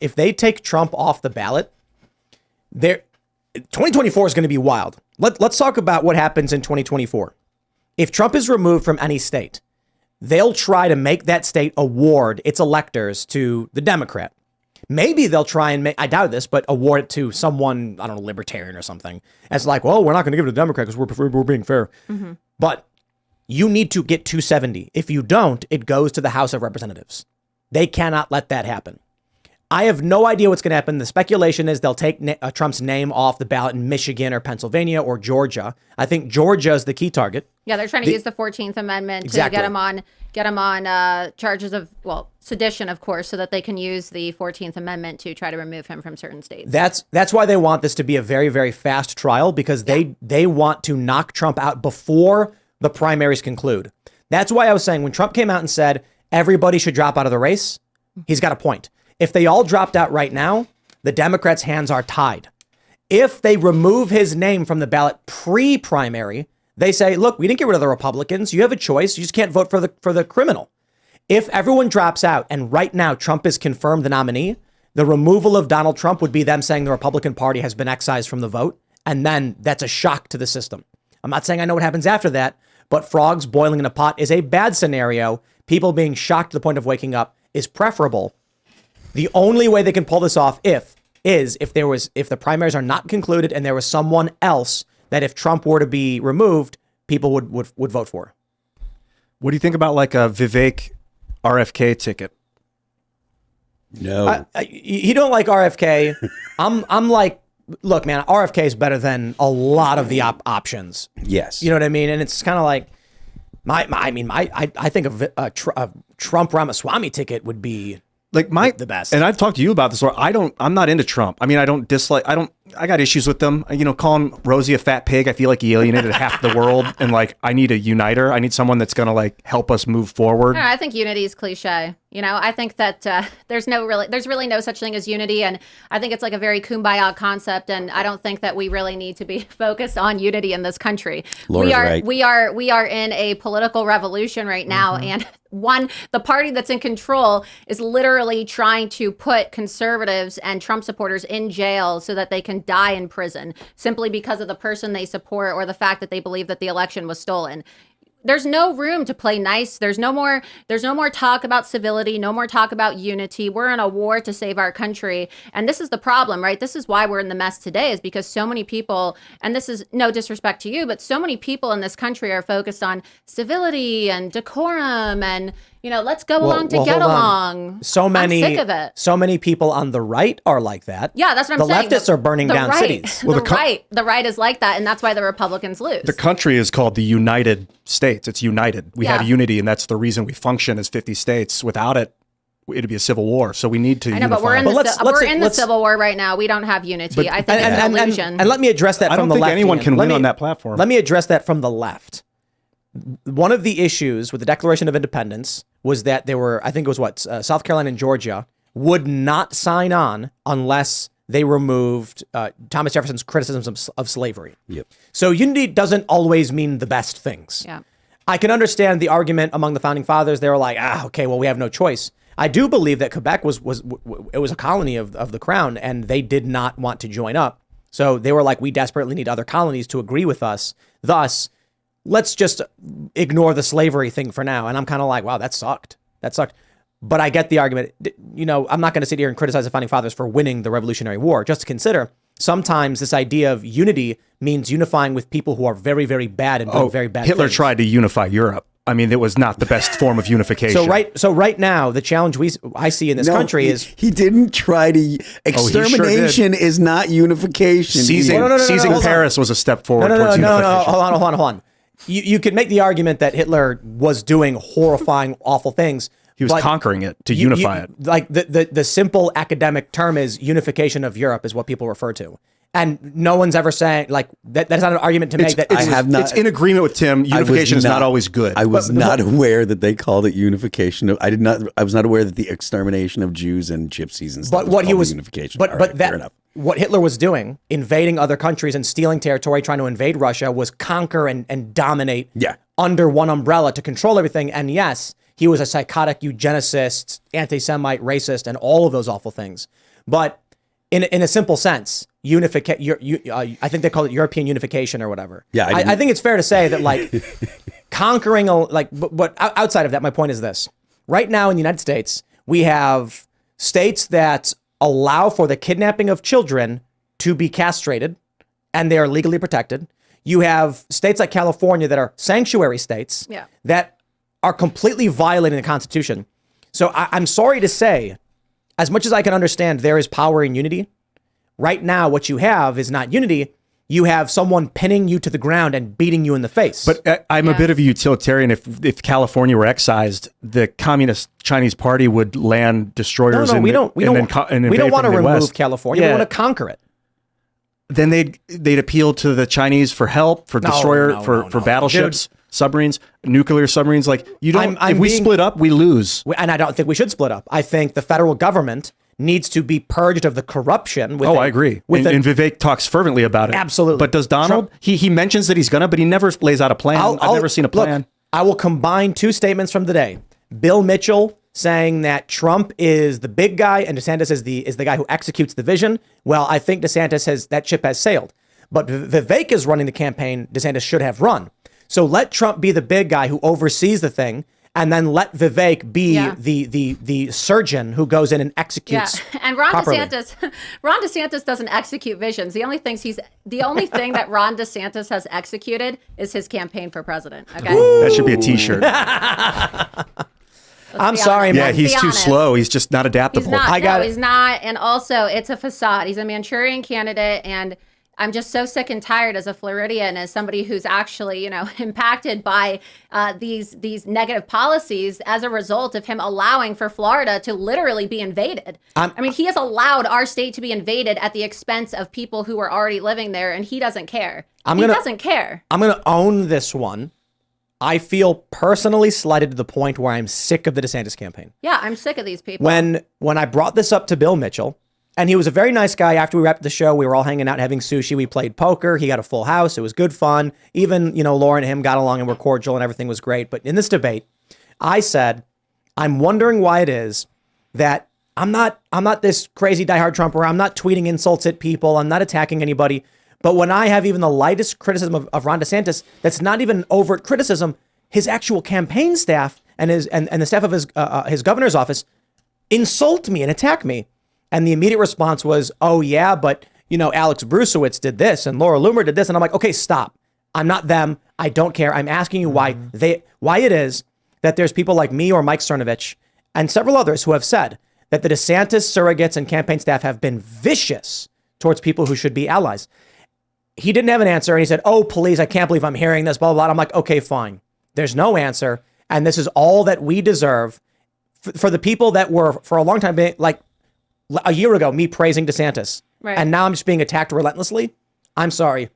if they take Trump off the ballot, 2024 is going to be wild. Let's talk about what happens in 2024. If Trump is removed from any state, they'll try to make that state award its electors to the Democrat. Maybe they'll try and I doubt this, but award it to someone, I don't know, libertarian or something. As like, well, we're not going to give it to the Democrat because we're being fair. Mm-hmm. But you need to get 270. If you don't, it goes to the House of Representatives. They cannot let that happen. I have no idea what's going to happen. The speculation is they'll take Trump's name off the ballot in Michigan or Pennsylvania or Georgia. I think Georgia is the key target. Yeah, they're trying to use the 14th Amendment to get him on charges of, sedition, of course, so that they can use the 14th Amendment to try to remove him from certain states. That's why they want this to be a very, very fast trial, because they want to knock Trump out before the primaries conclude. That's why I was saying when Trump came out and said everybody should drop out of the race, he's got a point. If they all dropped out right now, the Democrats' hands are tied. If they remove his name from the ballot pre-primary, they say, look, we didn't get rid of the Republicans. You have a choice. You just can't vote for the criminal. If everyone drops out and right now Trump is confirmed the nominee, the removal of Donald Trump would be them saying the Republican Party has been excised from the vote. And then that's a shock to the system. I'm not saying I know what happens after that, but frogs boiling in a pot is a bad scenario. People being shocked to the point of waking up is preferable. The only way they can pull this off if the primaries are not concluded and there was someone else that if Trump were to be removed, people would vote for. What do you think about like a Vivek RFK ticket? No. You don't like RFK. I'm like, look, man, RFK is better than a lot of the options. Yes. You know what I mean? And it's kind of like, I think a Trump Ramaswamy ticket would be like the best. And I've talked to you about this, or I'm not into Trump. I mean, I got issues with them. Calling Rosie a fat pig, I feel like he alienated half the world, and like, I need a uniter. I need someone that's going to like help us move forward. I think unity is cliche. I think that there's really no such thing as unity. And I think it's like a very kumbaya concept. And I don't think that we really need to be focused on unity in this country. We are in a political revolution right now. Mm-hmm. And the party that's in control is literally trying to put conservatives and Trump supporters in jail so that they can die in prison simply because of the person they support or the fact that they believe that the election was stolen. There's no room to play nice. There's no more talk about civility, no more talk about unity. We're in a war to save our country. And this is the problem, right? This is why we're in the mess today, is because so many people, and this is no disrespect to you, but so many people in this country are focused on civility and decorum and, let's go along to get along. I'm sick of it. So many people on the right are like that. Yeah, that's what I'm saying. The leftists are burning down cities. The right is like that, and that's why the Republicans lose. The country is called the United States. It's united. We had unity, and that's the reason we function as 50 states. Without it, it'd be a civil war. So we need to unify. But we're in the civil war right now. We don't have unity. I think it's an illusion. And let me address that from the left. I don't think anyone can win on that platform. Let me address that from the left. One of the issues with the Declaration of Independence was that there were, I think it was South Carolina and Georgia would not sign on unless they removed Thomas Jefferson's criticisms of slavery. Yep. So unity doesn't always mean the best things. Yeah. I can understand the argument among the founding fathers. They were like, okay, well, we have no choice. I do believe that Quebec was a colony of the crown, and they did not want to join up. So they were like, we desperately need other colonies to agree with us. Thus, let's just ignore the slavery thing for now. And I'm kind of like, wow, that sucked. But I get the argument. I'm not going to sit here and criticize the founding fathers for winning the Revolutionary War. Just to consider, sometimes this idea of unity means unifying with people who are very, very bad and doing very bad Hitler things. tried to unify Europe. I mean, it was not the best form of unification. So right now, the challenge I see in this country is he didn't try to. Extermination is not unification. Seizing Paris was a step forward towards unification. No. Hold on. You could make the argument that Hitler was doing horrifying, awful things. He was conquering it to unify it. Like the simple academic term is unification of Europe is what people refer to. And no one's ever saying like that's not an argument to make that it's in agreement with Tim. Unification is not always good. I was not aware that they called it unification. I was not aware that the extermination of Jews and gypsies and stuff. But what he was unification. What Hitler was doing, invading other countries and stealing territory, trying to invade Russia, was conquer and dominate under one umbrella to control everything. And yes, he was a psychotic eugenicist, anti-Semite, racist, and all of those awful things. But in a simple sense, I think they call it European unification or whatever. Yeah, I think it's fair to say that like conquering but outside of that, my point is this: right now in the United States, we have states that allow for the kidnapping of children to be castrated, and they are legally protected. You have states like California that are sanctuary states that are completely violating the Constitution. So I'm sorry to say, as much as I can understand there is power in unity, right now what you have is not unity. You have someone pinning you to the ground and beating you in the face. But I'm a bit of a utilitarian. If California were excised, the Communist Chinese Party would land destroyers. We don't want to remove California. We want to conquer it. Then they'd appeal to the Chinese for help, for for battleships, submarines, nuclear submarines. Like you don't. If we split up, we lose. And I don't think we should split up. I think the federal government needs to be purged of the corruption. I agree. And Vivek talks fervently about it. Absolutely. But does Donald? He mentions that he's gonna, but he never lays out a plan. I've never seen a plan. Look, I will combine two statements from today. Bill Mitchell saying that Trump is the big guy and DeSantis is the guy who executes the vision. Well, I think that ship has sailed. But Vivek is running the campaign DeSantis should have run. So let Trump be the big guy who oversees the thing, and then let Vivek be the surgeon who goes in and executes. Yeah. And Ron DeSantis doesn't execute visions. The only thing that Ron DeSantis has executed is his campaign for president. Okay, that should be a T-shirt. I'm sorry, man. Yeah, he's too slow. He's just not adaptable. He's not. And also, it's a facade. He's a Manchurian candidate, and I'm just so sick and tired as a Floridian, as somebody who's actually, impacted by these negative policies as a result of him allowing for Florida to literally be invaded. He has allowed our state to be invaded at the expense of people who are already living there, and he doesn't care. He doesn't care. I'm going to own this one. I feel personally slighted to the point where I'm sick of the DeSantis campaign. Yeah, I'm sick of these people. When I brought this up to Bill Mitchell, and he was a very nice guy. After we wrapped the show, we were all hanging out, having sushi. We played poker. He got a full house. It was good fun. Even, Laura and him got along and were cordial and everything was great. But in this debate, I said, I'm wondering why it is that I'm not this crazy diehard Trumper. I'm not tweeting insults at people. I'm not attacking anybody. But when I have even the lightest criticism of Ron DeSantis, that's not even overt criticism, his actual campaign staff and the staff of his governor's office insult me and attack me. And the immediate response was, oh, yeah, but, Alex Brusewitz did this and Laura Loomer did this. And I'm like, okay, stop. I'm not them. I don't care. I'm asking you why it is that there's people like me or Mike Cernovich and several others who have said that the DeSantis surrogates and campaign staff have been vicious towards people who should be allies. He didn't have an answer. And he said, oh, please, I can't believe I'm hearing this, blah, blah, blah. I'm like, okay, fine. There's no answer. And this is all that we deserve for the people that were for a long time, like a year ago, me praising DeSantis. Right. And now I'm just being attacked relentlessly. I'm sorry.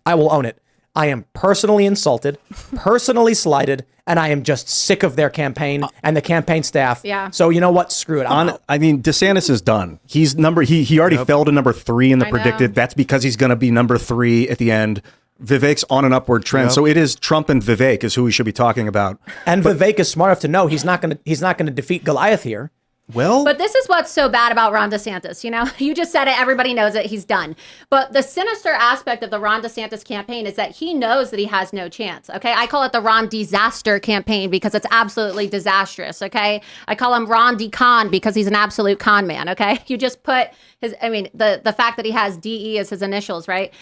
I will own it. I am personally insulted, personally slighted, and I am just sick of their campaign and the campaign staff. Yeah. So you know what? Screw it. DeSantis is done. He's he already fell to number 3 in the predicted. That's because he's going to be number 3 at the end. Vivek's on an upward trend. Yep. So it is Trump and Vivek is who we should be talking about. And Vivek is smart enough to know he's not going to defeat Goliath here. Well, but this is what's so bad about Ron DeSantis. You just said it. Everybody knows it. He's done. But the sinister aspect of the Ron DeSantis campaign is that he knows that he has no chance. Okay. I call it the Ron disaster campaign because it's absolutely disastrous. Okay. I call him Ron D-Con because he's an absolute con man. Okay. You just put the fact that he has DE as his initials, right?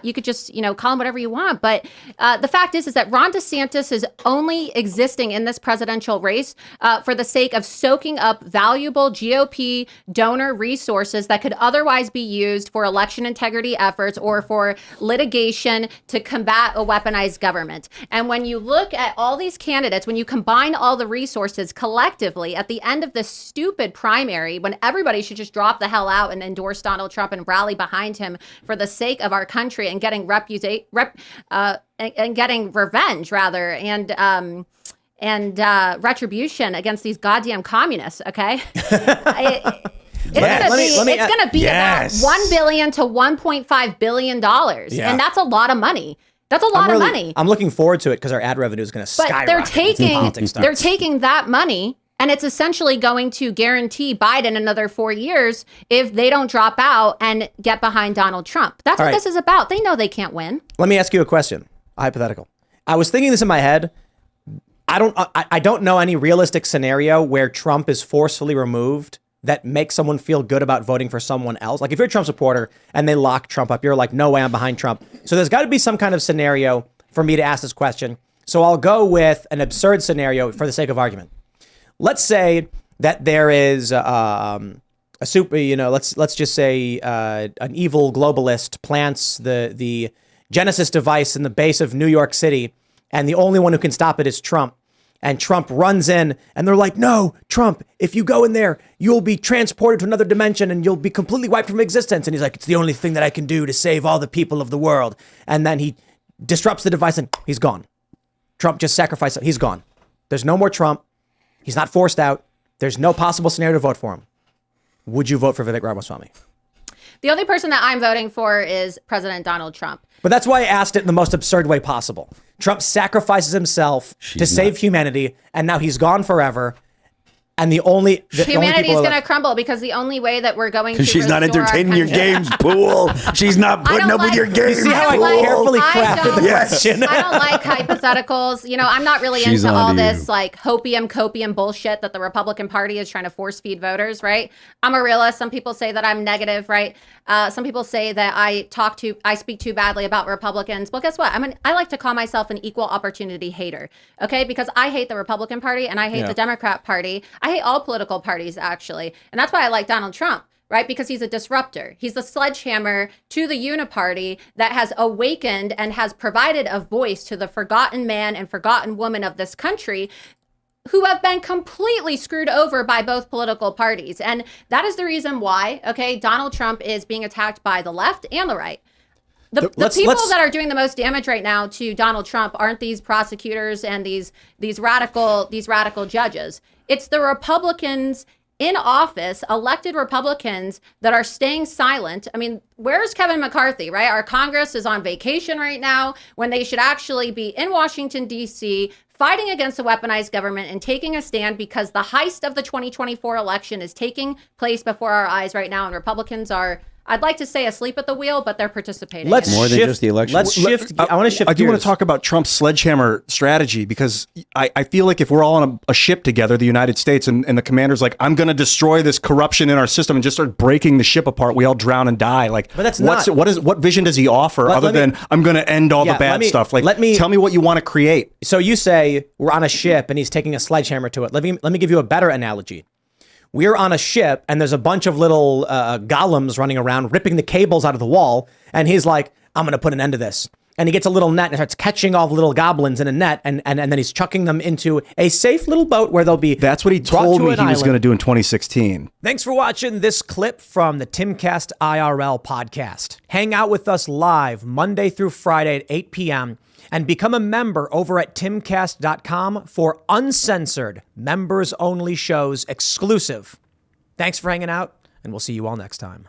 You could just, call him whatever you want. But the fact is that Ron DeSantis is only existing in this presidential race for the sake of soaking up valuable GOP donor resources that could otherwise be used for election integrity efforts or for litigation to combat a weaponized government. And when you look at all these candidates, when you combine all the resources collectively at the end of this stupid primary, when everybody should just drop the hell out and endorse Donald Trump and rally behind him for the sake of our country and getting getting revenge rather and retribution against these goddamn communists. Okay. It's going to be about $1 billion to $1.5 billion. Yeah. And that's a lot of money. That's a lot of money. I'm looking forward to it because our ad revenue is going to skyrocket. But they're taking that money And it's essentially going to guarantee Biden another 4 years if they don't drop out and get behind Donald Trump. That's what this is about. They know they can't win. Let me ask you a question, a hypothetical. I was thinking this in my head. I don't know any realistic scenario where Trump is forcefully removed that makes someone feel good about voting for someone else. Like if you're a Trump supporter and they lock Trump up, you're like, no way, I'm behind Trump. So there's got to be some kind of scenario for me to ask this question. So I'll go with an absurd scenario for the sake of argument. Let's say that there is a super, let's just say an evil globalist plants the Genesis device in the base of New York City, and the only one who can stop it is Trump. And Trump runs in, and they're like, no, Trump, if you go in there, you'll be transported to another dimension and you'll be completely wiped from existence. And he's like, it's the only thing that I can do to save all the people of the world. And then he disrupts the device and he's gone. Trump just sacrificed it. He's gone. There's no more Trump. He's not forced out. There's no possible scenario to vote for him. Would you vote for Vivek Ramaswamy? The only person that I'm voting for is President Donald Trump. But that's why I asked it in the most absurd way possible. Trump sacrifices himself to save humanity, and now he's gone forever. And humanity is going to crumble because the only way that we're going to because she's not entertaining your games, Pool. She's not putting up with your games. You see how I carefully crafted the question? I don't like hypotheticals. I'm not really into all this like copium bullshit that the Republican Party is trying to force feed voters, right? I'm a realist. Some people say that I'm negative, right? Some people say that I speak too badly about Republicans. Well, guess what? I like to call myself an equal opportunity hater, okay? Because I hate the Republican Party and I hate the Democrat Party. I hate all political parties, actually. And that's why I like Donald Trump, right? Because he's a disruptor. He's the sledgehammer to the uniparty that has awakened and has provided a voice to the forgotten man and forgotten woman of this country who have been completely screwed over by both political parties. And that is the reason why, okay, Donald Trump is being attacked by the left and the right. The people that are doing the most damage right now to Donald Trump aren't these prosecutors and these radical judges. It's the Republicans in office, elected Republicans that are staying silent. Where's Kevin McCarthy, right? Our Congress is on vacation right now when they should actually be in Washington, D.C., fighting against the weaponized government and taking a stand because the heist of the 2024 election is taking place before our eyes right now. And Republicans are, I'd like to say, asleep at the wheel, but they're participating. More than just the election. Let's shift. I want to shift. I do want to talk about Trump's sledgehammer strategy because I feel like if we're all on a ship together, the United States, and the commander's like, I'm going to destroy this corruption in our system and just start breaking the ship apart, we all drown and die. Like, but that's what vision does he offer other than I'm going to end all the bad stuff? Like, tell me what you want to create. So you say we're on a ship and he's taking a sledgehammer to it. Let me give you a better analogy. We're on a ship and there's a bunch of little golems running around ripping the cables out of the wall. And he's like, I'm going to put an end to this. And he gets a little net and starts catching all the little goblins in a net. And then he's chucking them into a safe little boat where they'll be. That's what he told me he was going to do in 2016. Thanks for watching this clip from the Timcast IRL podcast. Hang out with us live Monday through Friday at 8 p.m. and become a member over at timcast.com for uncensored, members-only shows exclusive. Thanks for hanging out, and we'll see you all next time.